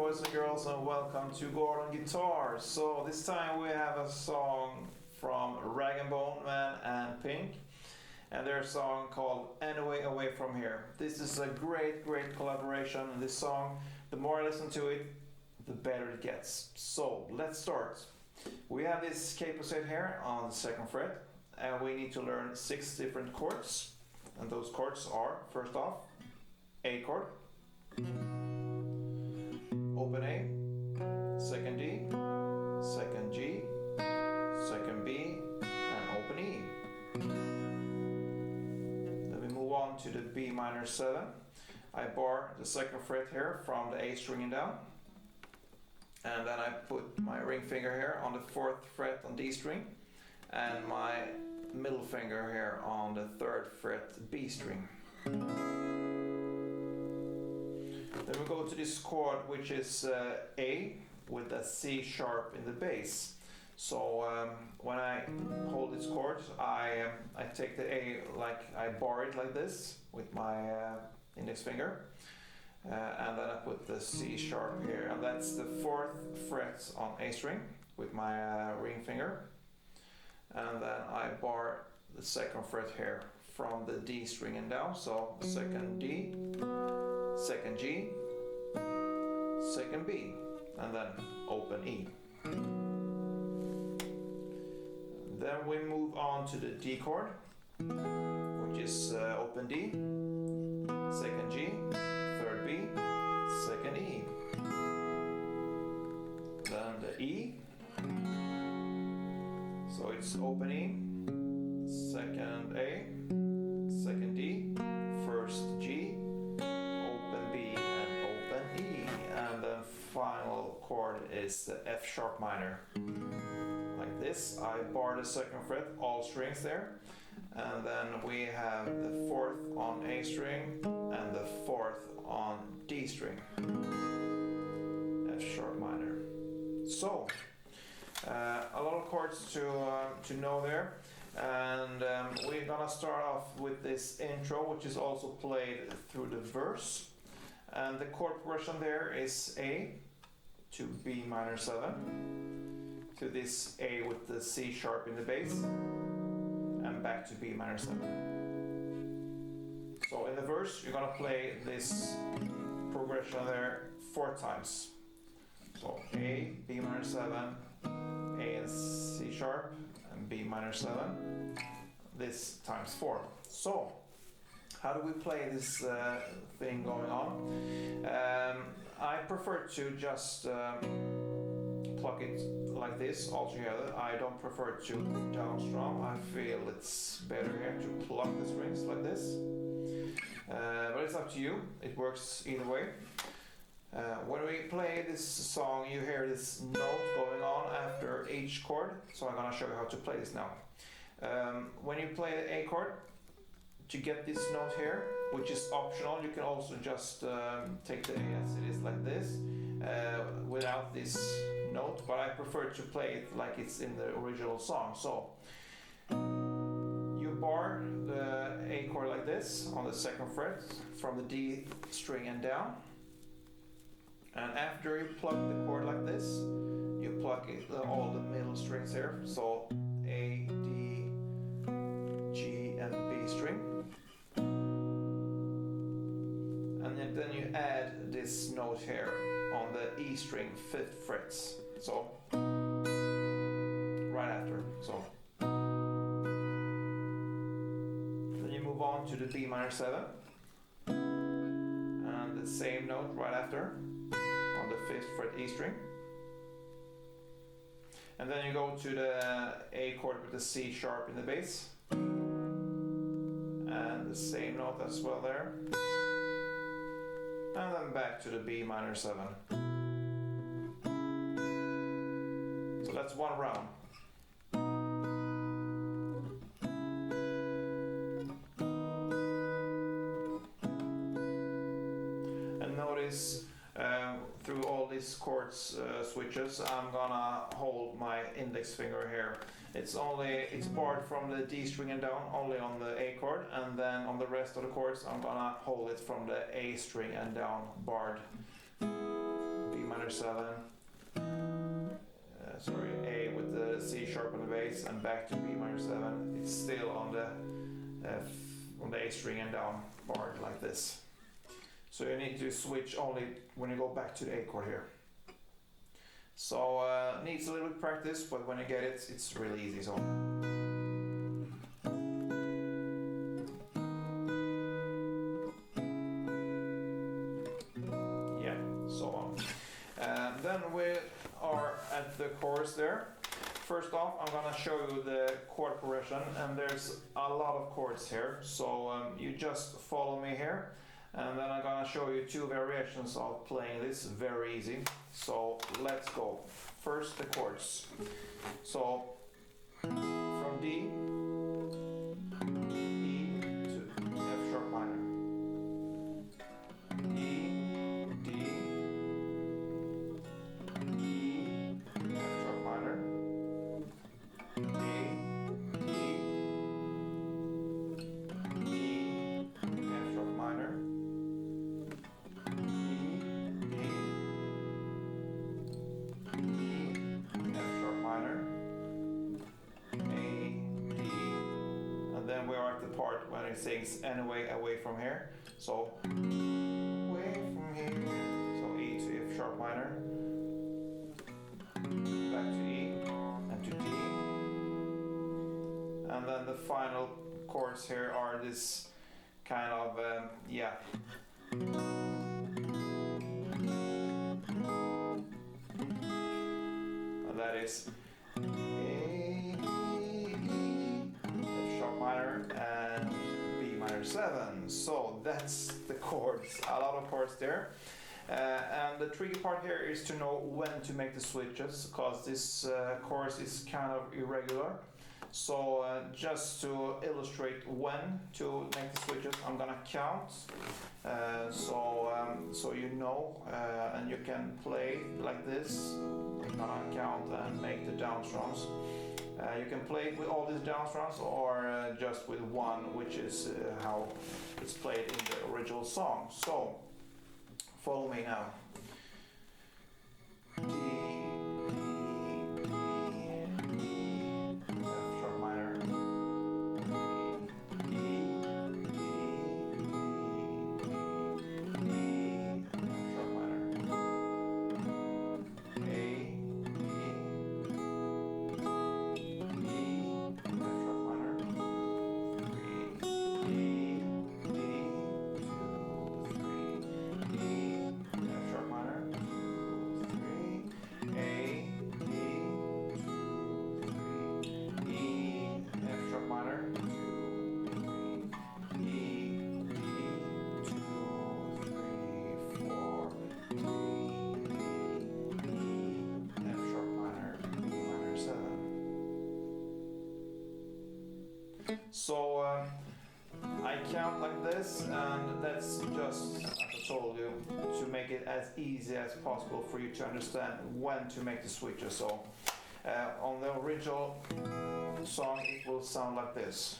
boys and girls, and welcome to Gordon Guitar. So this time we have a song from Rag & Bone Man and Pink, and their song called Anyway Away From Here. This is a great collaboration, and this song, the more I listen to it, the better it gets. So let's start. We have this capo here on the 2nd fret, and we need to learn 6 different chords. And those chords are, first off, A chord, open A, 2nd D, 2nd G, 2nd B, and open E. Then we move on to the B minor 7. I bar the 2nd fret here from the A string and down. And then I put my ring finger here on the 4th fret on D string, and my middle finger here on the 3rd fret B string. Then we go to this chord, which is A with a C sharp in the bass. So when I hold this chord, I take the A, like I bar it like this with my index finger, and then I put the C sharp here, and that's the 4th fret on A string with my ring finger, and then I bar the 2nd fret here from the D string and down. So 2nd D, 2nd G, 2nd B, and then open E. Then we move on to the D chord, which is open D, 2nd G, 3rd B, 2nd E. Then the E, so it's open E, 2nd A, 2nd D, 1st G, open B, and open E. And the final chord is the F sharp minor. Like this, I bar the 2nd fret, all strings there. And then we have the 4th on A string and the 4th on D string. F sharp minor. So, a lot of chords to know there. And we're gonna start off with this intro, which is also played through the verse. And the chord progression there is A to B minor 7, to this A with the C sharp in the bass, and back to B minor 7. So in the verse, you're gonna play this progression there 4 times. So A, B minor 7, A and C sharp, and B minor 7, this times 4. So, how do we play this thing going on? I prefer to just pluck it like this all together. I don't prefer to down strum. I feel it's better here to pluck the strings like this. But it's up to you. It works either way. When we play this song, you hear this note going on after each chord, so I'm gonna show you how to play this now. When you play the A chord, to get this note here, which is optional, you can also just take the A as it is like this, without this note, but I prefer to play it like it's in the original song. So, you bar the A chord like this on the 2nd fret from the D string and down. And after you pluck the chord like this, you pluck all the middle strings here. So A, D, G, and B string. And then you add this note here on the E string 5th frets. So right after. So then you move on to the B minor 7. And the same note right after, on the 5th fret E string. And then you go to the A chord with the C sharp in the bass. And the same note as well there. And then back to the B minor 7. So that's one round. And notice through all these chords switches, I'm gonna hold my index finger here. It's barred from the D string and down, only on the A chord, and then on the rest of the chords, I'm gonna hold it from the A string and down, barred. B minor minor 7, sorry, A with the C sharp on the bass, and back to B minor 7. It's still on the A string and down bar like this. So you need to switch only when you go back to the A chord here. So needs a little bit of practice, but when you get it, it's really easy. So. Yeah, so on. Then we are at the chorus there. First off, I'm gonna show you the chord progression, and there's a lot of chords here. So you just follow me here. And then I'm gonna show you two variations of playing this, very easy. So let's go. First the chords. So from D, E to F sharp minor. E, D, E, F sharp minor. A, E, E, F sharp minor. Then we are at the part when it sings anyway away from here. So away from here. So E to F sharp minor. Back to E and to D. And then the final chords here are this kind of yeah. And that is minor and B minor 7. So that's the chords, a lot of chords there. And the tricky part here is to know when to make the switches, because this chorus is kind of irregular. So just to illustrate when to make the switches, I'm gonna count. So you know, and you can play like this. I'm gonna count and make the down strums. You can play with all these down strums or just with one, which is how it's played in the original song. So, follow me now. D, E, E, F sharp minor. E, E, E, F sharp minor. A, So I count like this, and that's just, as I told you, to make it as easy as possible for you to understand when to make the switches. So on the original song it will sound like this.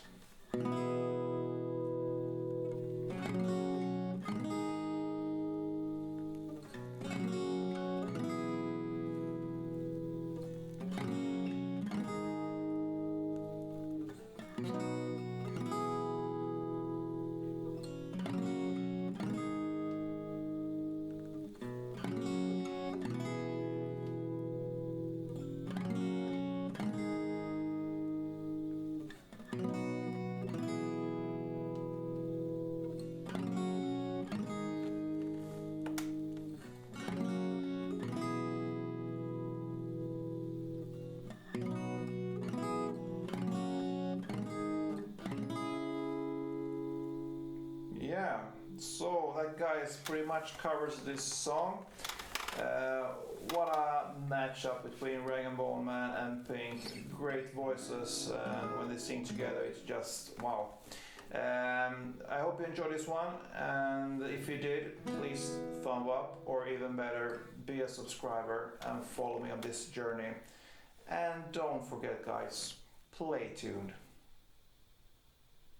Yeah, so that guys pretty much covers this song. What a matchup between Rag and Bone Man and Pink. Great voices, and when they sing together it's just wow. I hope you enjoyed this one, and if you did, please thumb up, or even better, be a subscriber and follow me on this journey. And don't forget guys, play tuned.